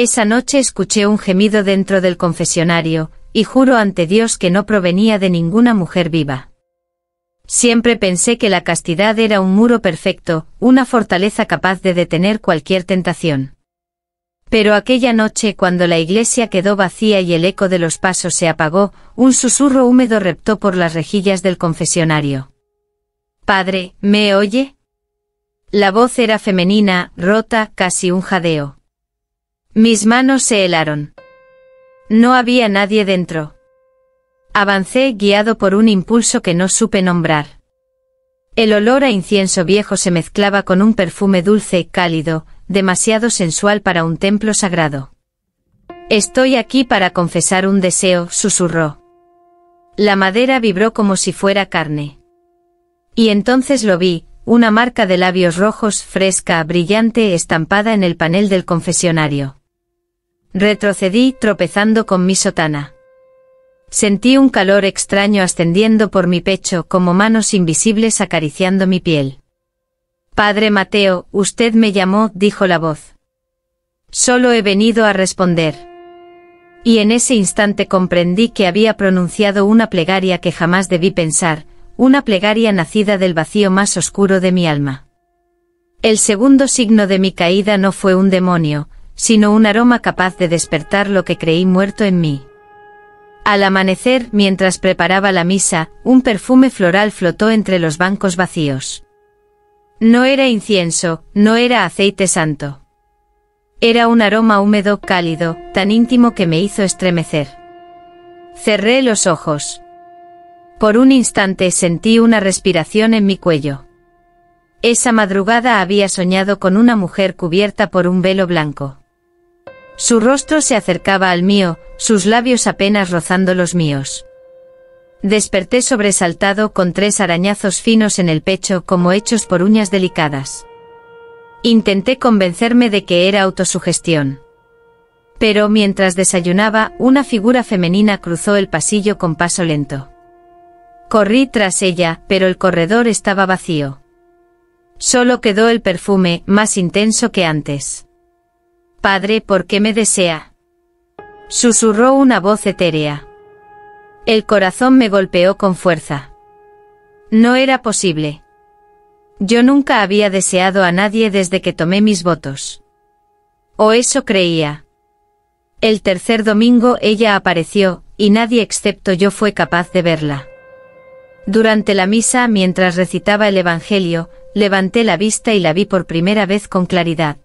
Esa noche escuché un gemido dentro del confesionario, y juro ante Dios que no provenía de ninguna mujer viva. Siempre pensé que la castidad era un muro perfecto, una fortaleza capaz de detener cualquier tentación. Pero aquella noche, cuando la iglesia quedó vacía y el eco de los pasos se apagó, un susurro húmedo reptó por las rejillas del confesionario. «Padre, ¿me oye?» La voz era femenina, rota, casi un jadeo. Mis manos se helaron. No había nadie dentro. Avancé guiado por un impulso que no supe nombrar. El olor a incienso viejo se mezclaba con un perfume dulce, cálido, demasiado sensual para un templo sagrado. «Estoy aquí para confesar un deseo», susurró. La madera vibró como si fuera carne. Y entonces lo vi, una marca de labios rojos, fresca, brillante, estampada en el panel del confesionario. Retrocedí, tropezando con mi sotana. Sentí un calor extraño ascendiendo por mi pecho, como manos invisibles acariciando mi piel. «Padre Mateo, usted me llamó», dijo la voz. «Solo he venido a responder». Y en ese instante comprendí que había pronunciado una plegaria que jamás debí pensar, una plegaria nacida del vacío más oscuro de mi alma. El segundo signo de mi caída no fue un demonio, sino un aroma capaz de despertar lo que creí muerto en mí. Al amanecer, mientras preparaba la misa, un perfume floral flotó entre los bancos vacíos. No era incienso, no era aceite santo. Era un aroma húmedo, cálido, tan íntimo que me hizo estremecer. Cerré los ojos. Por un instante sentí una respiración en mi cuello. Esa madrugada había soñado con una mujer cubierta por un velo blanco. Su rostro se acercaba al mío, sus labios apenas rozando los míos. Desperté sobresaltado con 3 arañazos finos en el pecho como hechos por uñas delicadas. Intenté convencerme de que era autosugestión. Pero mientras desayunaba, una figura femenina cruzó el pasillo con paso lento. Corrí tras ella, pero el corredor estaba vacío. Solo quedó el perfume, más intenso que antes. «Padre, ¿por qué me desea?», susurró una voz etérea. El corazón me golpeó con fuerza. No era posible. Yo nunca había deseado a nadie desde que tomé mis votos. O eso creía. El tercer domingo ella apareció, y nadie excepto yo fue capaz de verla. Durante la misa, mientras recitaba el Evangelio, levanté la vista y la vi por primera vez con claridad.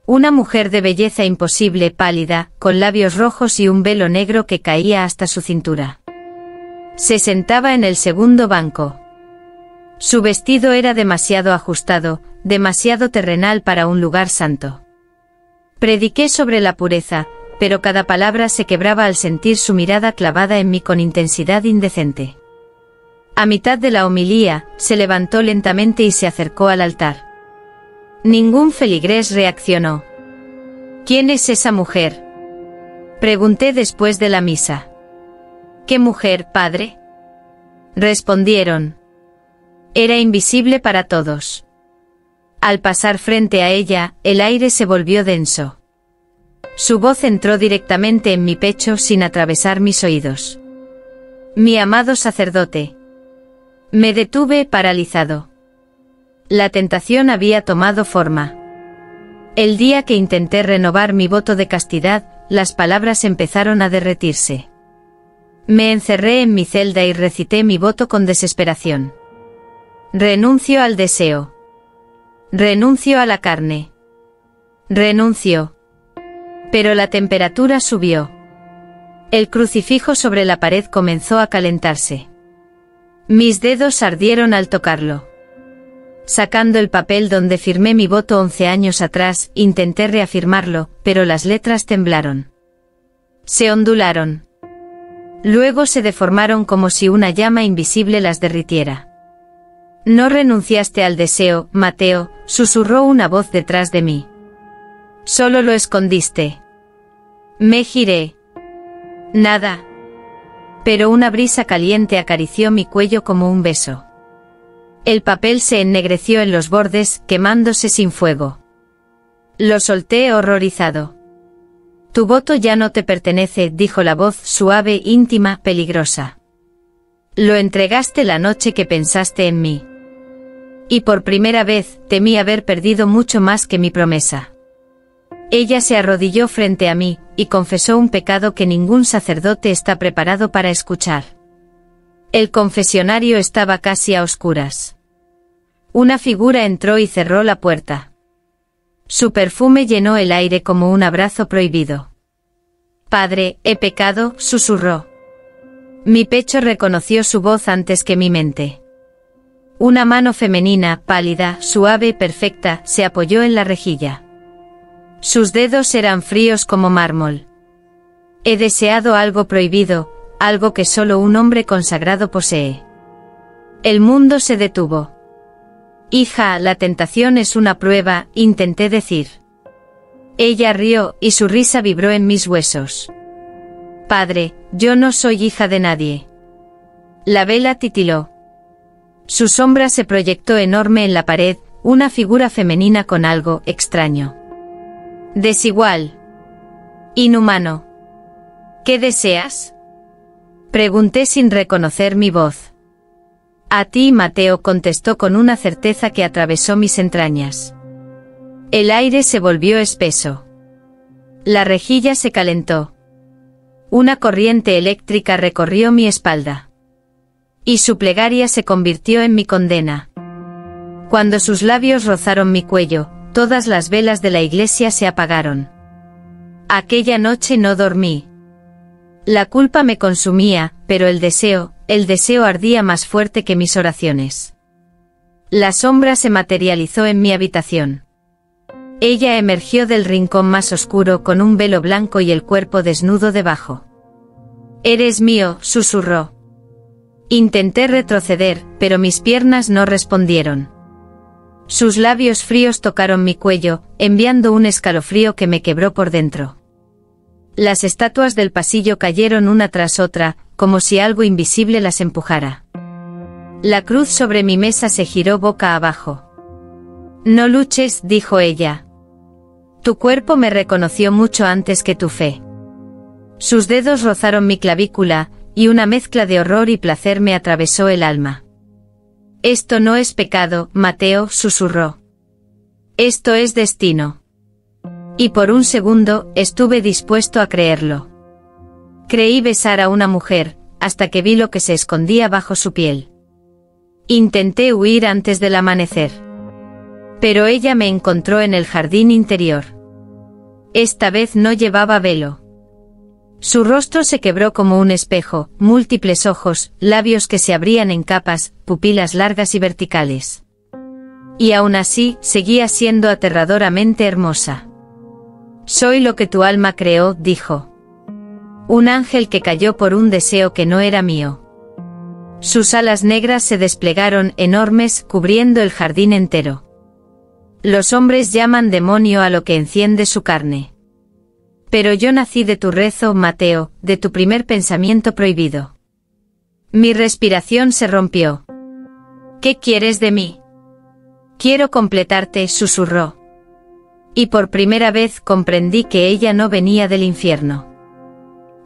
Una mujer de belleza imposible, pálida, con labios rojos y un velo negro que caía hasta su cintura. Se sentaba en el segundo banco. Su vestido era demasiado ajustado, demasiado terrenal para un lugar santo. Prediqué sobre la pureza, pero cada palabra se quebraba al sentir su mirada clavada en mí con intensidad indecente. A mitad de la homilía, se levantó lentamente y se acercó al altar. Ningún feligrés reaccionó. «¿Quién es esa mujer?», pregunté después de la misa. «¿Qué mujer, padre?», respondieron. Era invisible para todos. Al pasar frente a ella, el aire se volvió denso. Su voz entró directamente en mi pecho sin atravesar mis oídos. «Mi amado sacerdote». Me detuve paralizado. La tentación había tomado forma. El día que intenté renovar mi voto de castidad, las palabras empezaron a derretirse. Me encerré en mi celda y recité mi voto con desesperación. Renuncio al deseo. Renuncio a la carne. Renuncio. Pero la temperatura subió. El crucifijo sobre la pared comenzó a calentarse. Mis dedos ardieron al tocarlo. Sacando el papel donde firmé mi voto 11 años atrás, intenté reafirmarlo, pero las letras temblaron. Se ondularon. Luego se deformaron como si una llama invisible las derritiera. «No renunciaste al deseo, Mateo», susurró una voz detrás de mí. «Solo lo escondiste». Me giré. Nada. Pero una brisa caliente acarició mi cuello como un beso. El papel se ennegreció en los bordes, quemándose sin fuego. Lo solté horrorizado. Tu voto ya no te pertenece, dijo la voz suave, íntima, peligrosa. Lo entregaste la noche que pensaste en mí. Y por primera vez, temí haber perdido mucho más que mi promesa. Ella se arrodilló frente a mí, y confesó un pecado que ningún sacerdote está preparado para escuchar. El confesionario estaba casi a oscuras. Una figura entró y cerró la puerta. Su perfume llenó el aire como un abrazo prohibido. Padre, he pecado, susurró. Mi pecho reconoció su voz antes que mi mente. Una mano femenina, pálida, suave y perfecta, se apoyó en la rejilla. Sus dedos eran fríos como mármol. He deseado algo prohibido, algo que solo un hombre consagrado posee. El mundo se detuvo. Hija, la tentación es una prueba, intenté decir. Ella rió, y su risa vibró en mis huesos. Padre, yo no soy hija de nadie. La vela titiló. Su sombra se proyectó enorme en la pared, una figura femenina con algo extraño. Desigual. Inhumano. ¿Qué deseas? Pregunté sin reconocer mi voz. A ti, Mateo, contestó con una certeza que atravesó mis entrañas. El aire se volvió espeso. La rejilla se calentó. Una corriente eléctrica recorrió mi espalda. Y su plegaria se convirtió en mi condena. Cuando sus labios rozaron mi cuello, todas las velas de la iglesia se apagaron. Aquella noche no dormí. La culpa me consumía, pero el deseo ardía más fuerte que mis oraciones. La sombra se materializó en mi habitación. Ella emergió del rincón más oscuro con un velo blanco y el cuerpo desnudo debajo. Eres mío, susurró. Intenté retroceder, pero mis piernas no respondieron. Sus labios fríos tocaron mi cuello, enviando un escalofrío que me quebró por dentro. Las estatuas del pasillo cayeron una tras otra, como si algo invisible las empujara. La cruz sobre mi mesa se giró boca abajo. No luches, dijo ella. Tu cuerpo me reconoció mucho antes que tu fe. Sus dedos rozaron mi clavícula, y una mezcla de horror y placer me atravesó el alma. Esto no es pecado, Mateo, susurró. Esto es destino. Y por un segundo, estuve dispuesto a creerlo. Creí besar a una mujer, hasta que vi lo que se escondía bajo su piel. Intenté huir antes del amanecer. Pero ella me encontró en el jardín interior. Esta vez no llevaba velo. Su rostro se quebró como un espejo, múltiples ojos, labios que se abrían en capas, pupilas largas y verticales. Y aún así, seguía siendo aterradoramente hermosa. Soy lo que tu alma creó, dijo. Un ángel que cayó por un deseo que no era mío. Sus alas negras se desplegaron enormes, cubriendo el jardín entero. Los hombres llaman demonio a lo que enciende su carne. Pero yo nací de tu rezo, Mateo, de tu primer pensamiento prohibido. Mi respiración se rompió. ¿Qué quieres de mí? Quiero completarte, susurró. Y por primera vez comprendí que ella no venía del infierno.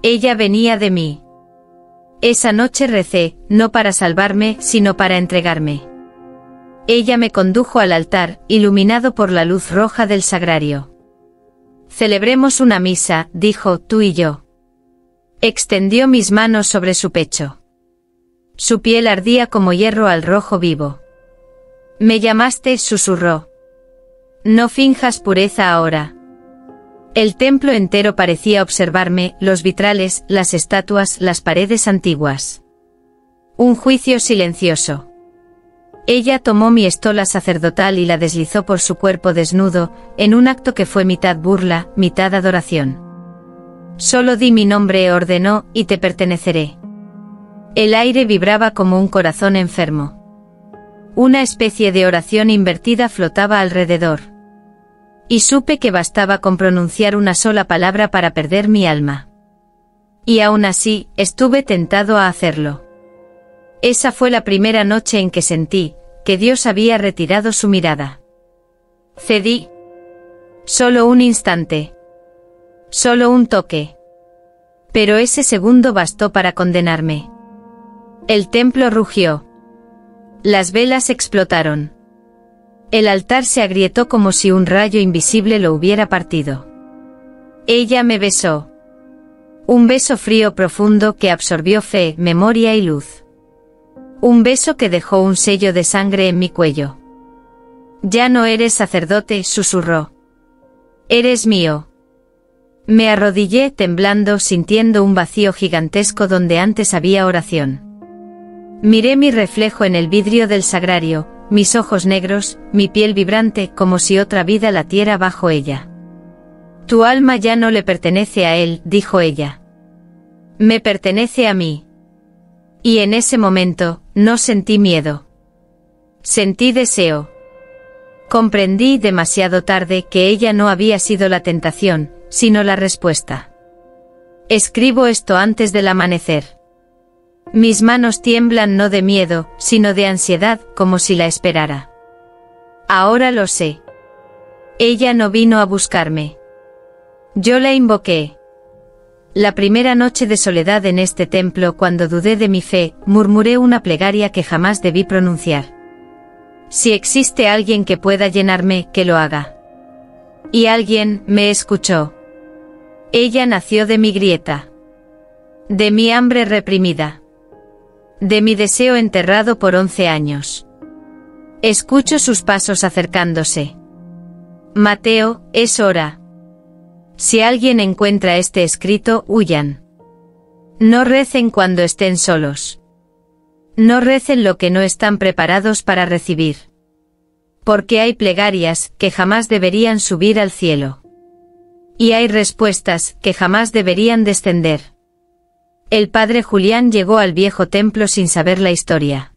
Ella venía de mí. Esa noche recé, no para salvarme, sino para entregarme. Ella me condujo al altar, iluminado por la luz roja del sagrario. Celebremos una misa, dijo, tú y yo. Extendió mis manos sobre su pecho. Su piel ardía como hierro al rojo vivo. Me llamaste, susurró. No finjas pureza ahora. El templo entero parecía observarme, los vitrales, las estatuas, las paredes antiguas. Un juicio silencioso. Ella tomó mi estola sacerdotal y la deslizó por su cuerpo desnudo, en un acto que fue mitad burla, mitad adoración. Solo di mi nombre, ordenó, y te perteneceré. El aire vibraba como un corazón enfermo. Una especie de oración invertida flotaba alrededor. Y supe que bastaba con pronunciar una sola palabra para perder mi alma. Y aún así, estuve tentado a hacerlo. Esa fue la primera noche en que sentí que Dios había retirado su mirada. Cedí. Solo un instante. Solo un toque. Pero ese segundo bastó para condenarme. El templo rugió. Las velas explotaron. El altar se agrietó como si un rayo invisible lo hubiera partido. Ella me besó. Un beso frío profundo que absorbió fe, memoria y luz. Un beso que dejó un sello de sangre en mi cuello. Ya no eres sacerdote, susurró. Eres mío. Me arrodillé temblando, sintiendo un vacío gigantesco donde antes había oración. Miré mi reflejo en el vidrio del sagrario, mis ojos negros, mi piel vibrante como si otra vida latiera bajo ella. Tu alma ya no le pertenece a él, dijo ella. Me pertenece a mí. Y en ese momento, no sentí miedo. Sentí deseo. Comprendí demasiado tarde que ella no había sido la tentación, sino la respuesta. Escribo esto antes del amanecer. Mis manos tiemblan no de miedo, sino de ansiedad, como si la esperara. Ahora lo sé. Ella no vino a buscarme. Yo la invoqué. La primera noche de soledad en este templo, cuando dudé de mi fe, murmuré una plegaria que jamás debí pronunciar. Si existe alguien que pueda llenarme, que lo haga. Y alguien me escuchó. Ella nació de mi grieta. De mi hambre reprimida. De mi deseo enterrado por 11 años. Escucho sus pasos acercándose. Mateo, es hora. Si alguien encuentra este escrito, huyan. No recen cuando estén solos. No recen lo que no están preparados para recibir. Porque hay plegarias que jamás deberían subir al cielo. Y hay respuestas que jamás deberían descender. El padre Julián llegó al viejo templo sin saber la historia.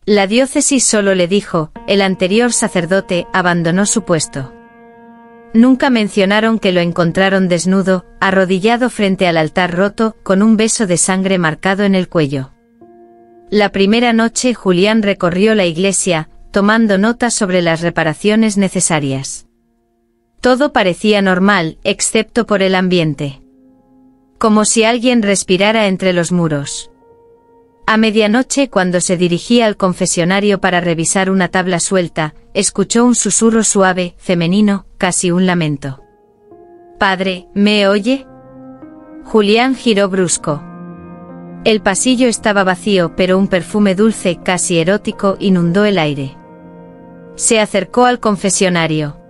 La diócesis solo le dijo, el anterior sacerdote abandonó su puesto. Nunca mencionaron que lo encontraron desnudo, arrodillado frente al altar roto, con un beso de sangre marcado en el cuello. La primera noche Julián recorrió la iglesia, tomando notas sobre las reparaciones necesarias. Todo parecía normal, excepto por el ambiente. Como si alguien respirara entre los muros. A medianoche, cuando se dirigía al confesionario para revisar una tabla suelta, escuchó un susurro suave, femenino, casi un lamento. «Padre, ¿me oye?» Julián giró brusco. El pasillo estaba vacío, pero un perfume dulce, casi erótico, inundó el aire. Se acercó al confesionario.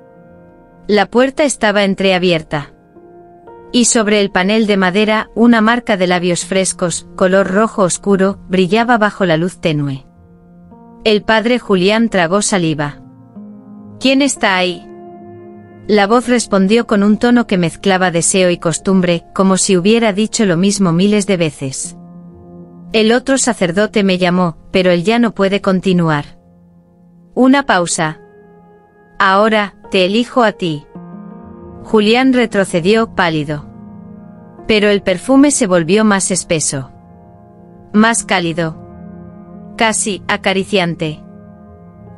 La puerta estaba entreabierta. Y sobre el panel de madera, una marca de labios frescos, color rojo oscuro, brillaba bajo la luz tenue. El padre Julián tragó saliva. «¿Quién está ahí?» La voz respondió con un tono que mezclaba deseo y costumbre, como si hubiera dicho lo mismo miles de veces. El otro sacerdote me llamó, pero él ya no puede continuar. Una pausa. Ahora, te elijo a ti. Julián retrocedió, pálido. Pero el perfume se volvió más espeso. Más cálido. Casi acariciante.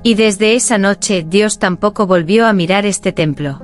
Y desde esa noche Dios tampoco volvió a mirar este templo.